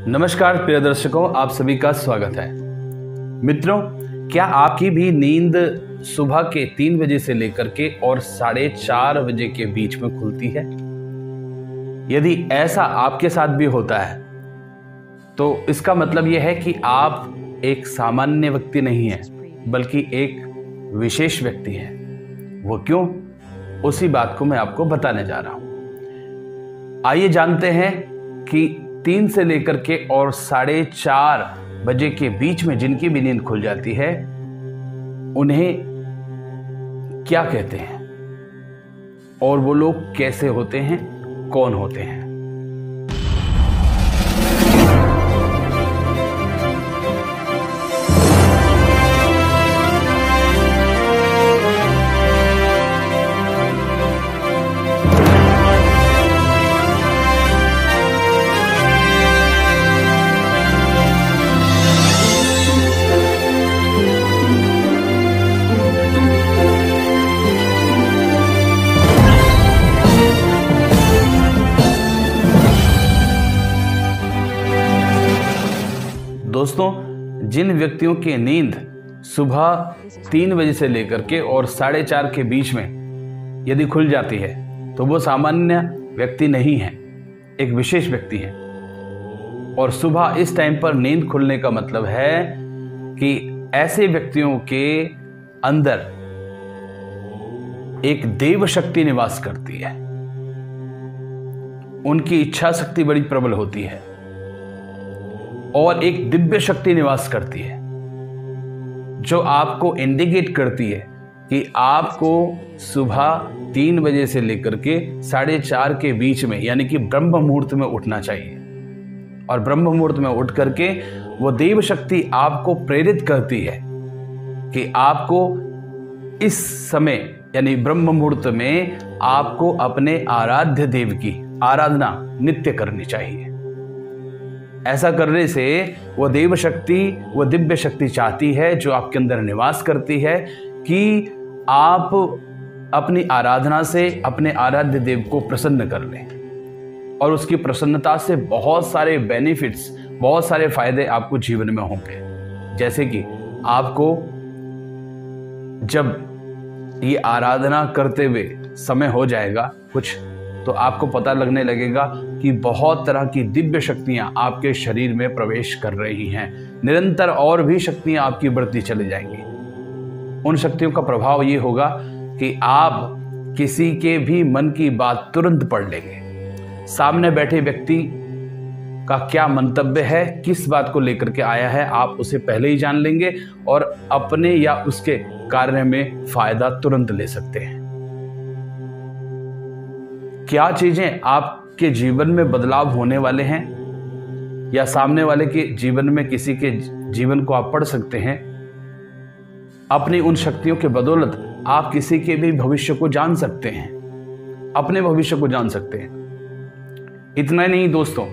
नमस्कार प्रिय दर्शकों, आप सभी का स्वागत है। मित्रों, क्या आपकी भी नींद सुबह के 3 बजे से लेकर के और 4:30 बजे के बीच में खुलती है? यदि ऐसा आपके साथ भी होता है तो इसका मतलब यह है कि आप एक सामान्य व्यक्ति नहीं हैं, बल्कि एक विशेष व्यक्ति हैं। वो क्यों? उसी बात को मैं आपको बताने जा रहा हूं। आइए जानते हैं कि 3 से लेकर के और 4:30 बजे के बीच में जिनकी भी नींद खुल जाती है उन्हें क्या कहते हैं और वो लोग कैसे होते हैं, कौन होते हैं। दोस्तों, जिन व्यक्तियों की नींद सुबह 3 बजे से लेकर के और 4:30 के बीच में यदि खुल जाती है तो वो सामान्य व्यक्ति नहीं है, एक विशेष व्यक्ति है। और सुबह इस टाइम पर नींद खुलने का मतलब है कि ऐसे व्यक्तियों के अंदर एक देव शक्ति निवास करती है। उनकी इच्छा शक्ति बड़ी प्रबल होती है और एक दिव्य शक्ति निवास करती है जो आपको इंडिकेट करती है कि आपको सुबह 3 बजे से लेकर के 4:30 के बीच में, यानी कि ब्रह्म मुहूर्त में उठना चाहिए। और ब्रह्म मुहूर्त में उठ करके वो देव शक्ति आपको प्रेरित करती है कि आपको इस समय यानी ब्रह्म मुहूर्त में आपको अपने आराध्य देव की आराधना नित्य करनी चाहिए। ऐसा करने से वो देव शक्ति, वो दिव्य शक्ति चाहती है, जो आपके अंदर निवास करती है, कि आप अपनी आराधना से अपने आराध्य देव को प्रसन्न कर लें। और उसकी प्रसन्नता से बहुत सारे बेनिफिट्स, बहुत सारे फायदे आपको जीवन में होंगे। जैसे कि आपको जब ये आराधना करते हुए समय हो जाएगा कुछ, तो आपको पता लगने लगेगा कि बहुत तरह की दिव्य शक्तियां आपके शरीर में प्रवेश कर रही हैं। निरंतर और भी शक्तियां आपकी बढ़ती चली जाएंगी। उन शक्तियों का प्रभाव ये होगा कि आप किसी के भी मन की बात तुरंत पढ़ लेंगे। सामने बैठे व्यक्ति का क्या मंतव्य है, किस बात को लेकर के आया है, आप उसे पहले ही जान लेंगे और अपने या उसके कार्य में फायदा तुरंत ले सकते हैं। क्या चीजें आपके जीवन में बदलाव होने वाले हैं या सामने वाले के जीवन में किसी के जीवन को आप पढ़ सकते हैं। अपनी उन शक्तियों के बदौलत आप किसी के भी भविष्य को जान सकते हैं, अपने भविष्य को जान सकते हैं। इतना ही नहीं दोस्तों,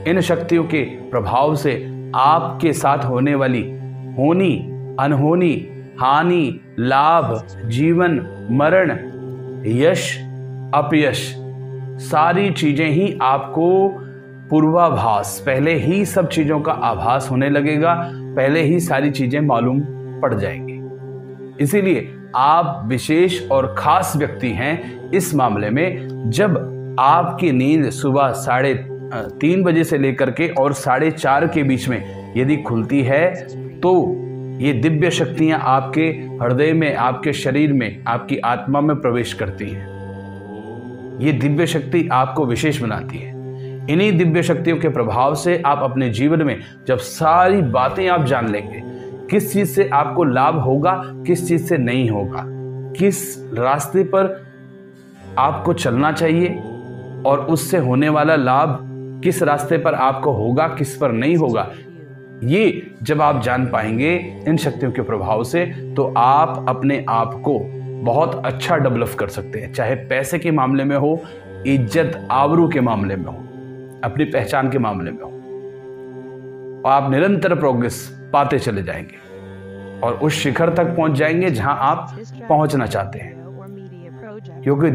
इन शक्तियों के प्रभाव से आपके साथ होने वाली होनी, अनहोनी, हानि, लाभ, जीवन, मरण, यश, अपयश, सारी चीजें ही आपको पूर्वाभास, पहले ही सब चीजों का आभास होने लगेगा, पहले ही सारी चीजें मालूम पड़ जाएंगी। इसीलिए आप विशेष और खास व्यक्ति हैं इस मामले में। जब आपकी नींद सुबह 3:30 बजे से लेकर के और 4:30 के बीच में यदि खुलती है तो ये दिव्य शक्तियां आपके हृदय में, आपके शरीर में, आपकी आत्मा में प्रवेश करती हैं। ये दिव्य शक्ति आपको विशेष बनाती है। इन्हीं दिव्य शक्तियों के प्रभाव से आप अपने जीवन में जब सारी बातें आप जान लेंगे, किस चीज से आपको लाभ होगा, किस चीज से नहीं होगा, किस रास्ते पर आपको चलना चाहिए और उससे होने वाला लाभ किस रास्ते पर आपको होगा, किस पर नहीं होगा, ये जब आप जान पाएंगे इन शक्तियों के प्रभाव से, तो आप अपने आप को बहुत अच्छा डेवलप कर सकते हैं। चाहे पैसे के मामले में हो, इज्जत आबरू के मामले में हो, अपनी पहचान के मामले में हो, और आप निरंतर प्रोग्रेस पाते चले जाएंगे और उस शिखर तक पहुंच जाएंगे जहां आप पहुंचना चाहते हैं। क्योंकि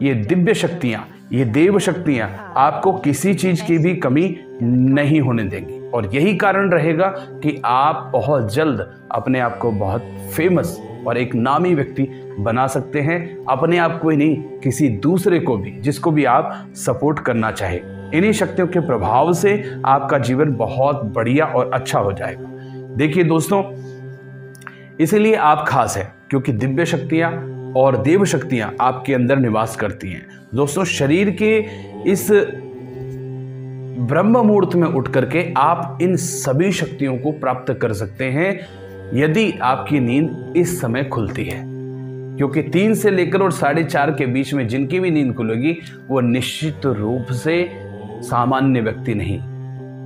ये दिव्य शक्तियां, ये देव शक्तियां आपको किसी चीज की भी कमी नहीं होने देंगी। और यही कारण रहेगा कि आप बहुत जल्द अपने आप को बहुत फेमस और एक नामी व्यक्ति बना सकते हैं, अपने आप को ही नहीं, किसी दूसरे को भी, जिसको भी आप सपोर्ट करना चाहे। इन्हीं शक्तियों के प्रभाव से आपका जीवन बहुत बढ़िया और अच्छा हो जाएगा। देखिए दोस्तों, इसलिए आप खास हैं, क्योंकि दिव्य शक्तियां और देव शक्तियां आपके अंदर निवास करती हैं। दोस्तों, शरीर के इस ब्रह्म मुहूर्त में उठ करके आप इन सभी शक्तियों को प्राप्त कर सकते हैं यदि आपकी नींद इस समय खुलती है, क्योंकि 3 से लेकर और 4:30 के बीच में जिनकी भी नींद खुलेगी वो निश्चित रूप से सामान्य व्यक्ति नहीं,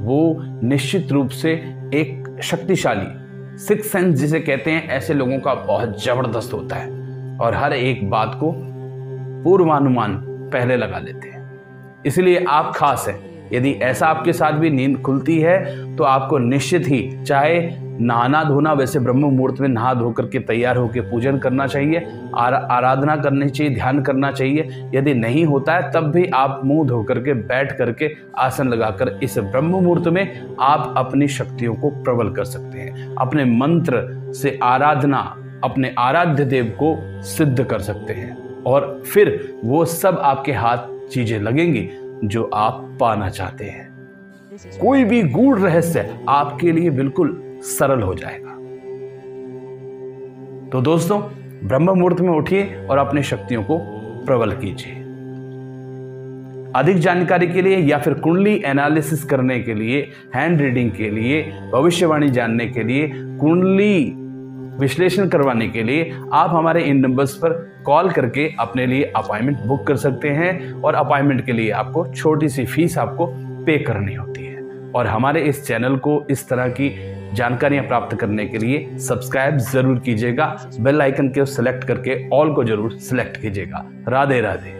वो निश्चित रूप से एक शक्तिशाली सिक्स सेंस जिसे कहते हैं, ऐसे लोगों का बहुत जबरदस्त होता है और हर एक बात को पूर्वानुमान पहले लगा लेते हैं। इसलिए आप खास हैं। यदि ऐसा आपके साथ भी नींद खुलती है तो आपको निश्चित ही, चाहे नहाना धोना, वैसे ब्रह्म मुहूर्त में नहा धो करके तैयार होकर पूजन करना चाहिए, आराधना करनी चाहिए, ध्यान करना चाहिए। यदि नहीं होता है तब भी आप मुंह धो करके बैठ करके आसन लगाकर इस ब्रह्म मुहूर्त में आप अपनी शक्तियों को प्रबल कर सकते हैं। अपने मंत्र से आराधना, अपने आराध्य देव को सिद्ध कर सकते हैं और फिर वो सब आपके हाथ चीजें लगेंगी जो आप पाना चाहते हैं। कोई भी गूढ़ रहस्य आपके लिए बिल्कुल सरल हो जाएगा। तो दोस्तों, ब्रह्म मुहूर्त में उठिए और अपनी शक्तियों को प्रबल कीजिए। अधिक जानकारी के लिए या फिर कुंडली एनालिसिस करने के लिए, हैंड रीडिंग के लिए, भविष्यवाणी जानने के लिए, कुंडली विश्लेषण करवाने के लिए आप हमारे इन नंबर्स पर कॉल करके अपने लिए अपॉइंटमेंट बुक कर सकते हैं और अपॉइंटमेंट के लिए आपको छोटी सी फीस आपको पे करनी होती है। और हमारे इस चैनल को इस तरह की जानकारियां प्राप्त करने के लिए सब्सक्राइब जरूर कीजिएगा, बेल आइकन को सेलेक्ट करके ऑल को जरूर सेलेक्ट कीजिएगा। राधे राधे।